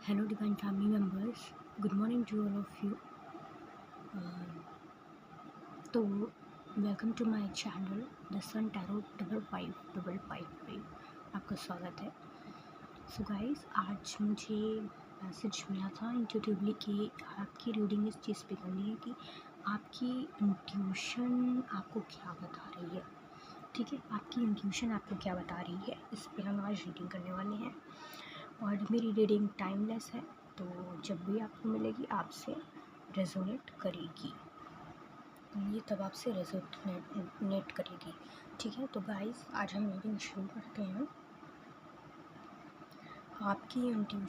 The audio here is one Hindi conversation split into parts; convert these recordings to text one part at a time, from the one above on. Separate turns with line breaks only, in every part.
Hello, Divine family members. Good morning to all of you. तो welcome to my channel the sun tarot 555555 आपका स्वागत है। सो गाइस, आज मुझे मैसेज मिला था इंट्यूटिवली कि आपकी रीडिंग इस चीज़ पे करनी है कि आपकी इंट्यूशन आपको क्या बता रही है। ठीक है, आपकी इंट्यूशन आपको क्या बता रही है, इस पे हम आज रीडिंग करने वाले हैं। और मेरी रीडिंग टाइमलेस है, तो जब भी आपको मिलेगी आपसे रेजोनेट करेगी, ये तब आपसे रेजोनेट करेगी। ठीक है, तो गाइस आज हम रीडिंग शुरू करते हैं। आपकी इंट्यूशन,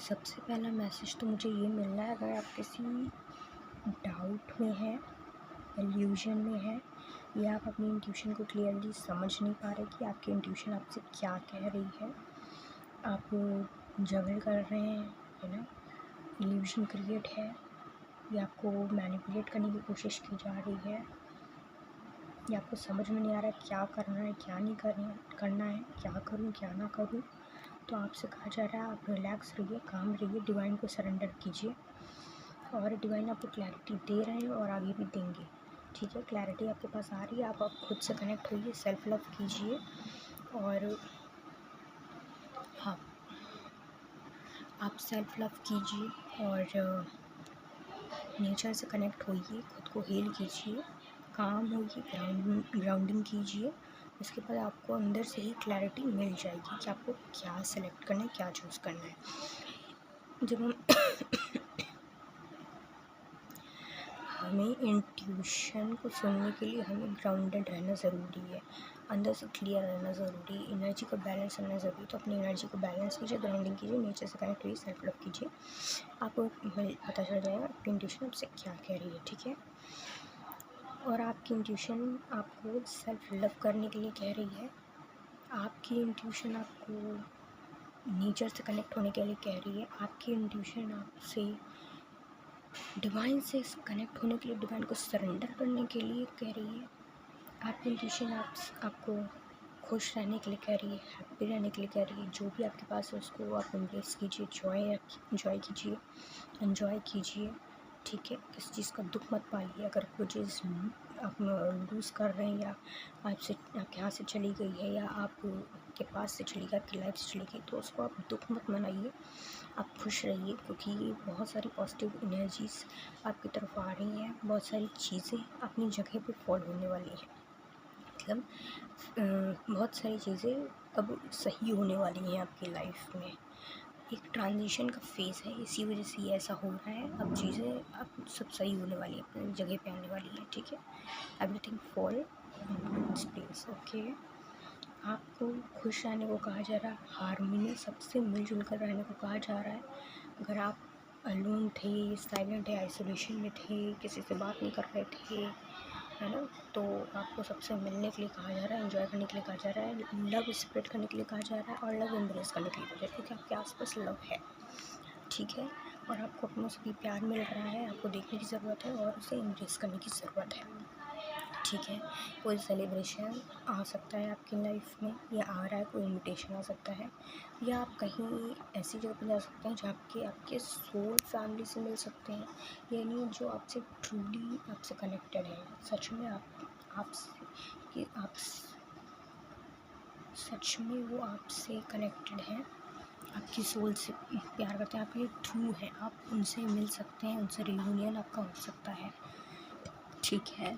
सबसे पहला मैसेज तो मुझे ये मिल रहा है, अगर आप किसी डाउट में हैं, इल्यूजन में है, या आप अपनी इंट्यूशन को क्लियरली समझ नहीं पा रहे कि आपकी इंट्यूशन आपसे क्या कह रही है, आप जगल कर रहे हैं, है ना, इल्यूजन क्रिएट है, या आपको मैनिपुलेट करने की कोशिश की जा रही है, या आपको समझ में नहीं आ रहा है क्या करना है क्या नहीं करना है, क्या करूं क्या ना करूं, तो आपसे कहा जा रहा है आप रिलैक्स रहिए, काम रहिए, डिवाइन को सरेंडर कीजिए और डिवाइन आपको क्लैरिटी दे रहे हैं और आगे भी देंगे। ठीक है, क्लैरिटी आपके पास आ रही है, आप खुद से कनेक्ट होइए, सेल्फ लव कीजिए और हाँ, आप सेल्फ लव कीजिए और नेचर से कनेक्ट होइए, खुद को हील कीजिए, काम होइए, ग्राउंडिंग कीजिए। उसके बाद आपको अंदर से ही क्लैरिटी मिल जाएगी कि आपको क्या सेलेक्ट करना है, क्या चूज़ करना है। जब हमें इंट्यूशन को सुनने के लिए हमें ग्राउंडेड रहना ज़रूरी है, अंदर से क्लियर रहना ज़रूरी है, एनर्जी का बैलेंस रहना ज़रूरी है। तो अपनी एनर्जी को बैलेंस कीजिए, ग्राउंडिंग कीजिए, नेचर से कनेक्ट हुई, सेल्फ लव कीजिए, आपको पता चल जाएगा आपकी इंट्यूशन आपसे क्या कह रही है। ठीक है, और आपकी इंट्यूशन आपको सेल्फ लव करने के लिए कह रही है, आपकी इंट्यूशन आपको नेचर से कनेक्ट होने के लिए कह रही है, आपकी इंट्यूशन आपसे डिवाइन से कनेक्ट होने के लिए, डिवाइन को सरेंडर करने के लिए कह रही है। आपकी इंट्यूशन आपको खुश रहने के लिए कह रही है, हैप्पी रहने के लिए कह रही है। जो भी आपके पास है उसको आप एम्ब्रेस कीजिए, जॉय कीजिए, एंजॉय कीजिए। ठीक है, किसी चीज़ का दुख मत पालिए। अगर कोई चीज़ आप लूज़ कर रहे हैं, या आपके हाथ से चली गई है, या आपके पास से चली गई, आपकी लाइफ से चली गई, तो उसको आप दुख मत मनाइए, आप खुश रहिए, क्योंकि बहुत सारी पॉजिटिव एनर्जीज़ आपकी तरफ आ रही हैं, बहुत सारी चीज़ें अपनी जगह पे फॉल होने वाली हैं। मतलब बहुत सारी चीज़ें अब सही होने वाली हैं आपकी लाइफ में। एक ट्रांजिशन का फेज़ है, इसी वजह से ये ऐसा हो रहा है। अब चीज़ें अब सब सही होने वाली है, अपनी जगह पे आने वाली है। ठीक है, everything fall in its place. Okay, आपको खुश रहने को कहा जा रहा है, हार्मनी, सबसे मिलजुल कर रहने को कहा जा रहा है। अगर आप अलोन थे, साइलेंट है, आइसोलेशन में थे, किसी से बात नहीं कर रहे थे, है ना, तो आपको सबसे मिलने के लिए कहा जा रहा है, एंजॉय करने के लिए कहा जा रहा है, लव स्प्रेड करने के लिए कहा जा रहा है, और लव एम्ब्रेस करने के लिए कहा जा रहा है, क्योंकि आपके आसपास लव है। ठीक है, और आपको अपनों से भी प्यार मिल रहा है, आपको देखने की ज़रूरत है और उसे एम्ब्रेस करने की ज़रूरत है। ठीक है, कोई सेलिब्रेशन आ सकता है आपकी लाइफ में, या आ रहा है, कोई इनविटेशन आ सकता है, या आप कहीं ऐसी जगह पर जा सकते हैं जहाँ के आपके सोल फैमिली से मिल सकते हैं, यानी जो आपसे ट्रूली आपसे कनेक्टेड है, सच में आप सच में वो आपसे कनेक्टेड हैं, आपकी सोल से प्यार करते हैं, आपके थ्रू है, आप उनसे मिल सकते हैं, उनसे रियूनियन आपका हो सकता है। ठीक है,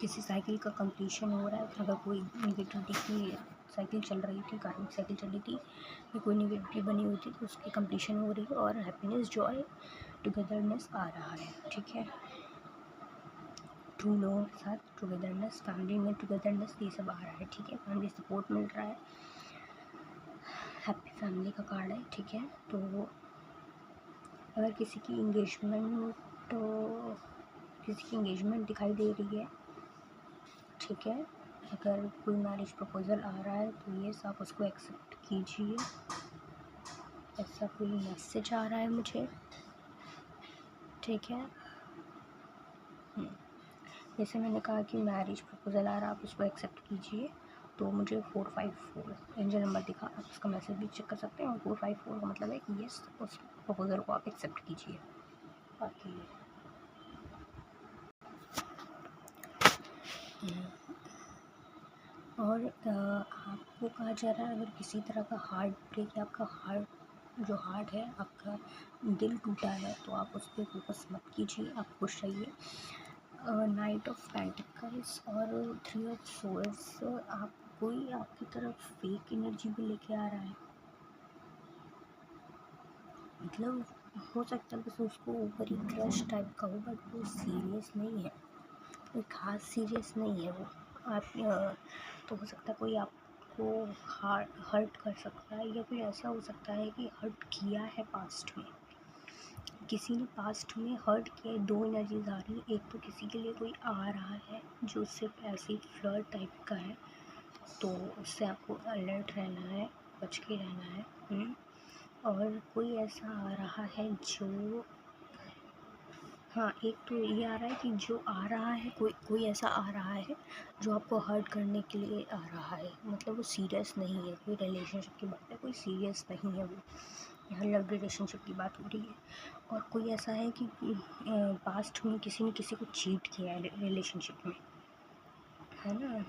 किसी साइकिल का कंप्लीशन हो रहा है, अगर कोई निगेटिविटी की साइकिल चल रही थी, कार्मिक साइकिल चल रही थी, या कोई निगेटिविटी बनी हुई थी, तो उसकी कंप्लीशन हो रही है और हैप्पीनेस, जॉय, टुगेदरनेस आ रहा है। ठीक है, ट्रू लोगों के साथ टुगेदरनेस, फैमिली में टुगेदरनेस, ये सब आ रहा है। ठीक है, फैमिली सपोर्ट मिल रहा है, हैप्पी फैमिली का कार्ड है। ठीक है, तो अगर किसी की इंगेजमेंट दिखाई दे रही है, ठीक है, अगर कोई मैरिज प्रपोजल आ रहा है, तो ये आप उसको एक्सेप्ट कीजिए, ऐसा कोई मैसेज आ रहा है मुझे। ठीक है, जैसे मैंने कहा कि मैरिज प्रपोजल आ रहा है, आप उसको एक्सेप्ट कीजिए तो मुझे 454 एंजल नंबर दिखा, आप उसका मैसेज भी चेक कर सकते हैं। और 454 का मतलब है कि येस, उस प्रपोजल को आप एक्सेप्ट कीजिए आपके लिए। और आपको कहा जा रहा है अगर किसी तरह का हार्ट ब्रेक या आपका हार्ट है, आपका दिल टूटा है, तो आप उस पर फोकस मत कीजिए, आप खुश रहिए। नाइट ऑफ पेंटिकल्स और 3 ऑफ सोर्ड्स, आप कोई आपकी तरफ फेक एनर्जी भी लेके आ रहा है, मतलब हो सकता है बस उसको ऊपर ही क्रश टाइप का हो, बट वो सीरियस नहीं है, कोई खास सीरियस नहीं है वो। आप तो हो सकता है कोई आपको हर्ट कर सकता है, या फिर ऐसा हो सकता है कि हर्ट किया है पास्ट में, किसी ने पास्ट में हर्ट किया है। 2 एनर्जीज आ रही है, एक तो किसी के लिए कोई आ रहा है जो सिर्फ ऐसे ही फ्लर्ट टाइप का है, तो उससे आपको अलर्ट रहना है, बच के रहना है। और कोई ऐसा आ रहा है जो, हाँ, एक तो ये आ रहा है कि जो आ रहा है, कोई ऐसा आ रहा है जो आपको हर्ट करने के लिए आ रहा है, मतलब वो सीरियस नहीं है, कोई रिलेशनशिप की बात है, कोई सीरियस नहीं है वो, यहाँ लव रिलेशनशिप की बात हो रही है। और कोई ऐसा है कि पास्ट में किसी ने किसी को चीट किया है रिलेशनशिप में, है ना,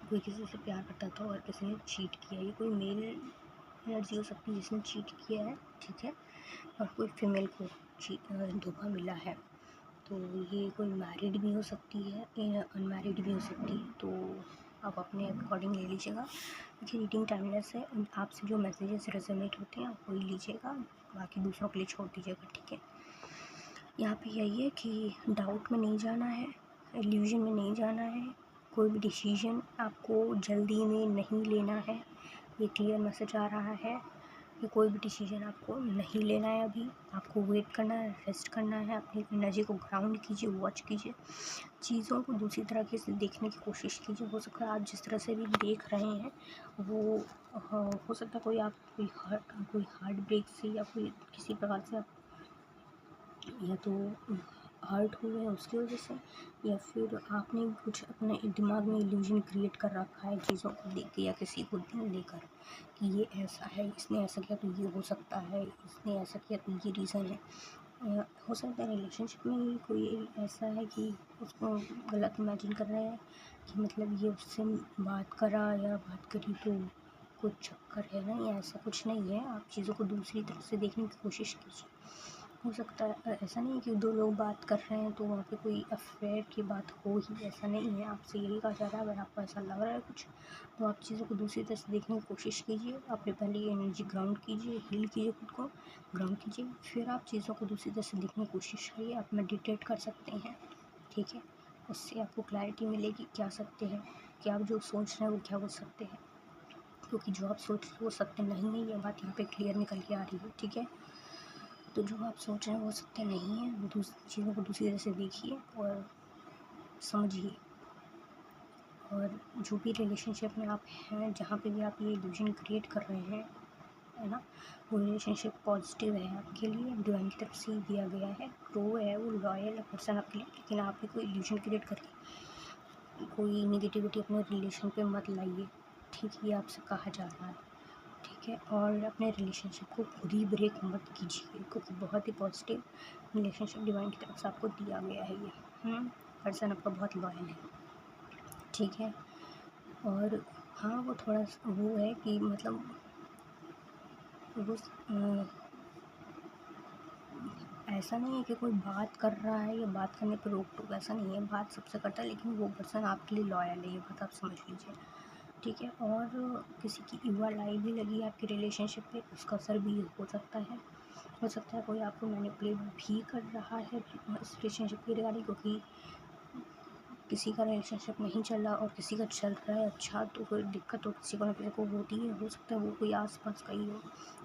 कोई किसी से प्यार करता था और किसी ने चीट किया, ये कोई मेल एनर्जी हो सकती है जिसने चीट किया है, ठीक है, और कोई फीमेल को धोखा मिला है, तो ये कोई मैरिड भी हो सकती है, अनमैरिड भी हो सकती है, तो आप अपने अकॉर्डिंग ले लीजिएगा। देखिए रीडिंग टाइमलेस है, आपसे जो मैसेजेस रेजोनेट होते हैं आप वही लीजिएगा, बाकी दूसरों के लिए छोड़ दीजिएगा, ठीक है। यहाँ पे यही है कि डाउट में नहीं जाना है, इल्यूजन में नहीं जाना है, कोई भी डिसीजन आपको जल्दी में नहीं लेना है, ये क्लियर मैसेज आ रहा है कि कोई भी डिसीजन आपको नहीं लेना है, अभी आपको वेट करना है, रेस्ट करना है, अपनी एनर्जी को ग्राउंड कीजिए, वॉच कीजिए, चीज़ों को दूसरी तरीके से देखने की कोशिश कीजिए। हो सकता है आप जिस तरह से भी देख रहे हैं वो हो सकता है कोई हार्ट ब्रेक से या कोई किसी प्रकार से आप या तो हर्ट हुए हैं उसकी वजह से, या फिर आपने कुछ अपने दिमाग में इल्यूजन क्रिएट कर रखा है चीज़ों को देख के या किसी को लेकर कि ये ऐसा है, इसने ऐसा किया तो ये हो सकता है, इसने ऐसा किया तो ये रीज़न है। हो सकता है रिलेशनशिप में ही कोई ऐसा है कि उसको गलत इमेजिन कर रहे हैं कि मतलब ये उससे बात करा या बात करी तो कुछ चक्कर है, नहीं ऐसा कुछ नहीं है, आप चीज़ों को दूसरी तरह से देखने की कोशिश कीजिए। हो सकता है ऐसा नहीं है कि 2 लोग बात कर रहे हैं तो वहाँ पे कोई अफेयर की बात हो ही, ऐसा नहीं है, आपसे यही कहा जा रहा है। अगर आपको ऐसा लग रहा है कुछ, तो आप चीज़ों को दूसरी तरह से देखने की कोशिश कीजिए, अपने पहले एनर्जी ग्राउंड कीजिए, हील कीजिए, खुद को ग्राउंड कीजिए, फिर आप चीज़ों को दूसरी तरह से देखने की कोशिश करिए, आप मेडिटेट कर सकते हैं, ठीक है, उससे आपको क्लैरिटी मिलेगी क्या सकते हैं, कि आप जो सोच रहे हैं वो क्या हो सकते हैं, क्योंकि जो आप सोच रहे हैं वो सत्य नहीं है, ये बात यहाँ पे क्लियर निकल के आ रही है, ठीक है। तो जो आप सोच रहे हैं वो सत्य नहीं है, दूसरी चीज़ों को दूसरी तरह से देखिए और समझिए। और जो भी रिलेशनशिप में आप हैं, जहाँ पे भी आप ये इल्यूजन क्रिएट कर रहे हैं, है ना, वो रिलेशनशिप पॉजिटिव है आपके लिए, डिवाइन की तरफ से ही दिया गया है, ट्रू है, वो लॉयल पर्सन आपके लिए, लेकिन आप भी कोई इल्यूजन क्रिएट करिए, कोई निगेटिविटी अपने रिलेशन पे मत लाइए, ठीक है, ये आपसे कहा जा रहा है, ठीक है। और अपने रिलेशनशिप को खुद ही ब्रेक मत कीजिए, क्योंकि बहुत ही पॉजिटिव रिलेशनशिप डिवाइन की तरफ से आपको दिया गया है ये, पर्सन आपका बहुत लॉयल है, ठीक है। और हाँ, वो थोड़ा वो है कि मतलब वो ऐसा नहीं है कि कोई बात कर रहा है या बात करने पर रोक टोक, ऐसा नहीं है, बात सबसे करता है, लेकिन वो पर्सन आपके लिए लॉयल है, ये बात आप समझ लीजिए, ठीक है। और किसी की इवल आई भी लगी है आपके रिलेशनशिप पे, उसका असर भी हो सकता है, कोई आपको मैनिपुलेट भी कर रहा है इस रिलेशनशिप के रिगार्डिंग, क्योंकि किसी का रिलेशनशिप नहीं चल रहा और किसी का चल रहा है अच्छा, तो कोई दिक्कत तो किसी को ना किसी को होती है, हो सकता है वो कोई आस पास का ही हो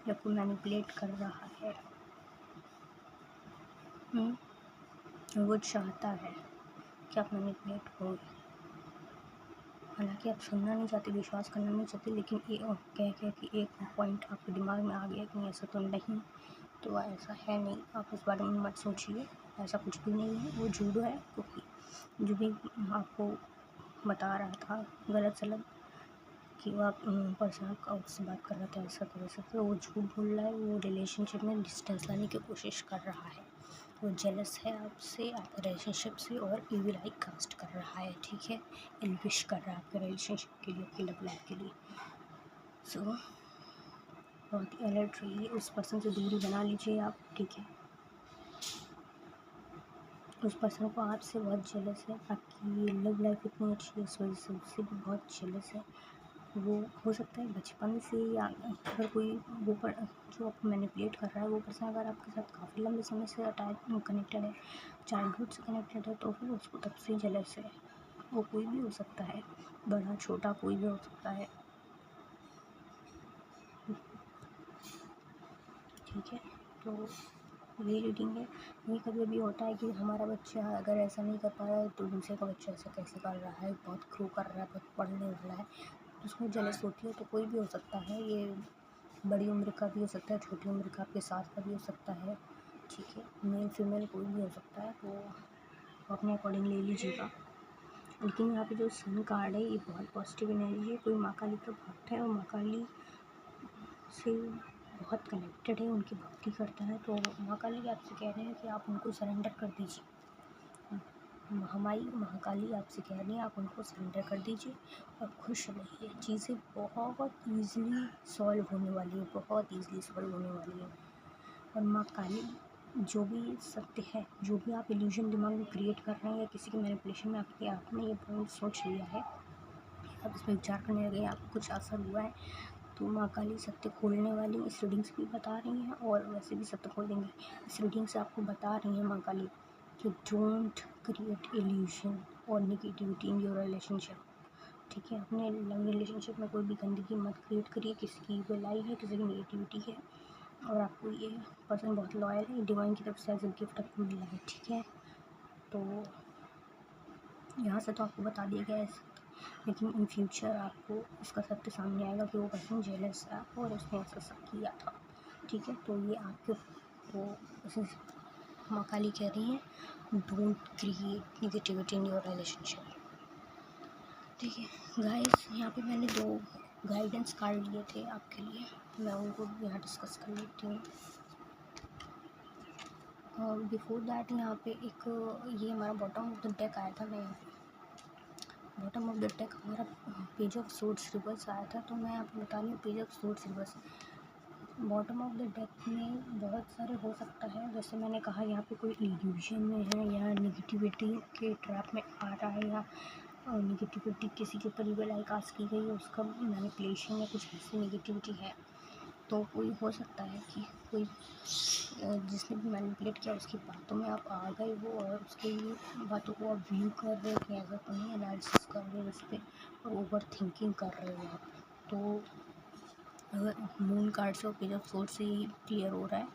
या कोई मैनिपुलेट कर रहा है, वो चाहता है कि आप मैनिपुलेट हो, हालांकि आप सुनना नहीं चाहते, विश्वास करना नहीं चाहते, लेकिन कह कि एक पॉइंट आपके दिमाग में आ गया कि ऐसा तो नहीं, तो ऐसा है नहीं, आप उस बारे में मत सोचिए, ऐसा कुछ भी नहीं है, वो झूठ है, क्योंकि जो भी आपको बता रहा था गलत सलत कि वो आप पर्सन आपका उससे बात कर रहा था ऐसा तो वैसा, तो वो झूठ बोल रहा है, वो रिलेशनशिप में डिस्टेंस लाने की कोशिश कर रहा है, वो जेलस है आपसे, आपके रिलेशनशिप से, और इविल आई कास्ट कर रहा है, ठीक है, इल्विश कर रहा है आपके रिलेशनशिप के लिए, आपकी लव लाइफ के लिए। सो बहुत ही अलर्ट रहिए, उस पर्सन से दूरी बना लीजिए आप, ठीक है। उस पर्सन को आपसे बहुत जेलस है, आपकी लव लाइफ इतनी अच्छी है, इस वजह से उससे भी बहुत जेलस है। वो हो सकता है बचपन से, या अगर कोई वो जो आपको मैनिपुलेट कर रहा है, वो पर्सन अगर आपके साथ काफ़ी लंबे समय से अटैच कनेक्टेड है, चाइल्डहुड से कनेक्टेड है, तो फिर उसको तब से जेलस है। वो कोई भी हो सकता है, बड़ा छोटा कोई भी हो सकता है, ठीक है। तो ये रीडिंग है। ये कभी भी होता है कि हमारा बच्चा अगर ऐसा नहीं कर पा रहा है तो दूसरे का बच्चा ऐसा कैसे कर रहा है, बहुत ग्रो कर रहा है, बहुत पढ़ने वाला है, तो उसमें जेलस होती है। तो कोई भी हो सकता है, ये बड़ी उम्र का भी हो सकता है, छोटी उम्र का, आपके साथ का भी हो सकता है, ठीक है, मेल फीमेल कोई भी हो सकता है, तो अपने अकॉर्डिंग ले लीजिएगा। लेकिन यहाँ पे जो सन कार्ड है, ये बहुत पॉजिटिव एनर्जी है, कोई माँ काली का भक्त है और माँ काली से बहुत कनेक्टेड है, उनकी भक्ति करता है, तो माँ काली आपसे कह रहे हैं कि आप उनको सरेंडर कर दीजिए। महामाई महाकाली आपसे कह रही हैं आप उनको सरेंडर कर दीजिए और खुश रहिए। चीज़ें बहुत ईज़िली सॉल्व होने वाली है, बहुत ईज़िली सॉल्व होने वाली है। और माँ काली जो भी सत्य है, जो भी आप इल्यूजन दिमाग में क्रिएट कर रहे हैं या किसी के मैनिपुलेशन में आपके आपने ये पॉइंट सोच लिया है, आप इस पर विचार करने लगे, आपको कुछ असर हुआ है, तो माँ काली सत्य खोलने वाली इस रीडिंग से भी बता रही हैं और वैसे भी सत्य खोल देंगी। इस रीडिंग से आपको बता रही हैं माँ काली कि डोंट क्रिएट इल्यूजन और नेगेटिविटी इन योर रिलेशनशिप, ठीक है। अपने लव रिलेशनशिप में कोई भी गंदगी मत क्रिएट करिए, किसी की बुराई है, किसी की नेगेटिविटी है, और आपको ये पर्सन बहुत लॉयल है, डिवाइन की तरफ से एज ए गिफ्ट आपको मिला है, ठीक है। तो यहाँ से तो आपको बता दिया गया है, लेकिन इन फ्यूचर आपको इसका सत्य सामने आएगा कि वो पर्सन जेलस था और उसने ऐसा सब किया था, ठीक है। तो ये आपके तो उसे माँ काली कह रही हैं don't create negativity in your relationship, ठीक है। गाइस, यहाँ पे मैंने 2 गाइडेंस कार्ड लिए थे आपके लिए, मैं उनको यहाँ डिस्कस कर लेती हूँ। बिफोर दैट यहाँ पे एक ये हमारा बॉटम ऑफ द डेक आया था, मैं यहाँ पे बॉटम ऑफ द डेक हमारा पेज ऑफ सोर्ड्स रिवर्स आया था, तो मैं आपको बता रही हूँ page of swords reverse. Bottom of the deck में बहुत सारे हो सकता है, जैसे मैंने कहा यहाँ पे कोई इल्यूजन में है या निगेटिविटी के ट्रैप में आ रहा है, या निगेटिविटी किसी के ऊपर इविल आई कास्ट की गई है, उसका मैनिपुलेशन या कुछ ऐसी निगेटिविटी है। तो कोई हो सकता है कि कोई जिसने भी मैनिपुलेट किया उसकी बातों में आप आ गए हो और उसकी बातों को आप व्यू कर रहे हो कि ऐसा तो नहीं, एनालिसिस कर रहे हो उस पर और ओवर थिंकिंग कर रहे हो आप। तो अगर मून कार्ड से और पेज ऑफ सोर्ड से ही क्लियर हो रहा है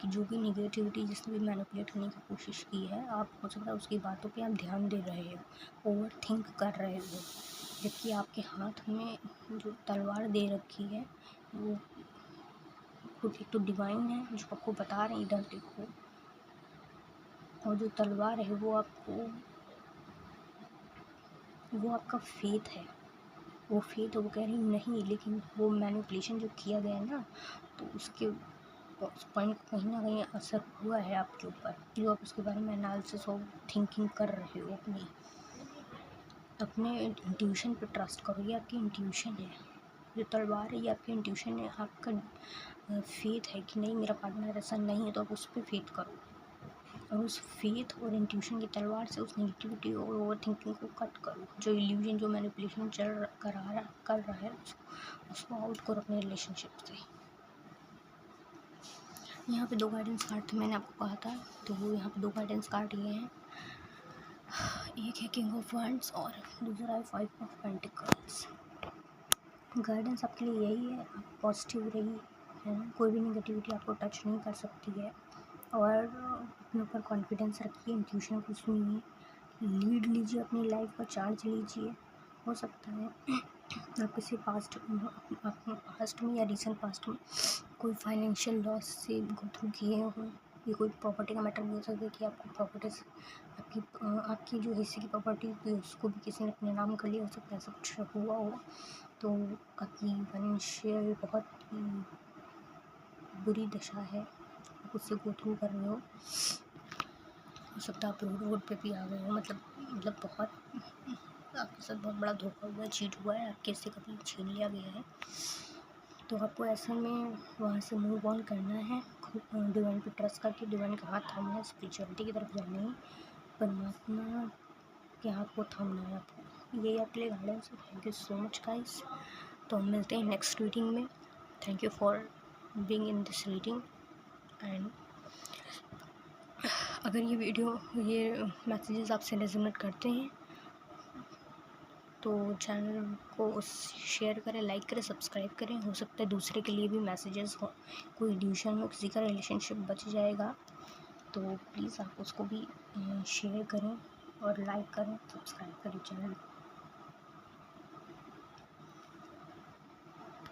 कि जो भी निगेटिविटी जिसने भी मैनिपुलेट करने की कोशिश की है, आप हो सकता है उसकी बातों पे आप ध्यान दे रहे हो, ओवर थिंक कर रहे हो, जबकि आपके हाथ में जो तलवार दे रखी है वो खुद एक तो डिवाइन है जो आपको बता रहे हैं इधर देखो, और जो तलवार है वो आपका फेथ है, वो फेथ है। वो कह रही नहीं, लेकिन वो मैनिपुलेशन जो किया गया है ना, तो उसके उस पॉइंट कहीं ना कहीं असर हुआ है आपके ऊपर, जो आप उसके बारे में एनालिसिस और थिंकिंग कर रहे हो। अपने इंट्यूशन पे ट्रस्ट करो, ये आपकी इंट्यूशन है, जो तलवार है ये आपकी इंट्यूशन है, आपका फेथ है कि नहीं मेरा पार्टनर ऐसा नहीं है, तो आप उस पर फेथ करो और उस फेथ और इंट्यूशन की तलवार से उस नेगेटिविटी और ओवर थिंकिंग को कट करो, जो इल्यूजन जो मैनिपुलेशन कर रहा है उसको आउट करो अपने रिलेशनशिप से। यहाँ पे 2 गाइडेंस कार्ड थे, मैंने आपको कहा था, तो वो यहाँ पे 2 गाइडेंस कार्ड ये हैं, एक है किंग ऑफ वंड्स और दूसरा है 5 ऑफ पेंटिकल्स। गाइडेंस आपके लिए यही है, आप पॉजिटिव रहिए, है ना, कोई भी नेगेटिविटी आपको टच नहीं कर सकती है, और अपने ऊपर कॉन्फिडेंस रखिए, इंट्यूशन को सुनिए, लीड लीजिए, अपनी लाइफ का चार्ज लीजिए। हो सकता है आप किसी पास्ट में या रिसेंट पास्ट में कोई फाइनेंशियल लॉस से गो थ्रू किए हो, ये कोई प्रॉपर्टी का मैटर भी हो सकता है कि आपको प्रॉपर्टी आपकी जो हिस्से की प्रॉपर्टी थी उसको भी किसी ने अपने नाम कर लिया, हो सकता है ऐसा कुछ हुआ हो। तो आपकी फाइनेंशियल बहुत ही बुरी दशा है, आप उससे गो थ्रू कर रहे हो सकता है आप रोड पे भी आ गए हो, मतलब बहुत आपके साथ बहुत बड़ा धोखा हुआ है, चीट हुआ है, आपके से कभी छीन लिया गया है। तो आपको ऐसे में वहाँ से मूव ऑन करना है, डिवाइन पे ट्रस्ट करके डिवाइन का हाथ थामना है, स्पिरिचुअलिटी की तरफ जाना है, परमात्मा के हाथ को थामना है आपको। ये आपके लिए गाइडेंस है। Thank you so much guys. तो हम मिलते हैं नेक्स्ट रीडिंग में। Thank you for being in this reading. And अगर ये मैसेजेस आपसे रेजोनेट करते हैं तो चैनल को शेयर करें, लाइक करें, सब्सक्राइब करें। हो सकता है दूसरे के लिए भी मैसेजेस हो, कोई ट्यूशन हो, किसी का रिलेशनशिप बच जाएगा, तो प्लीज़ आप उसको भी शेयर करें और लाइक करें, सब्सक्राइब करें चैनल को।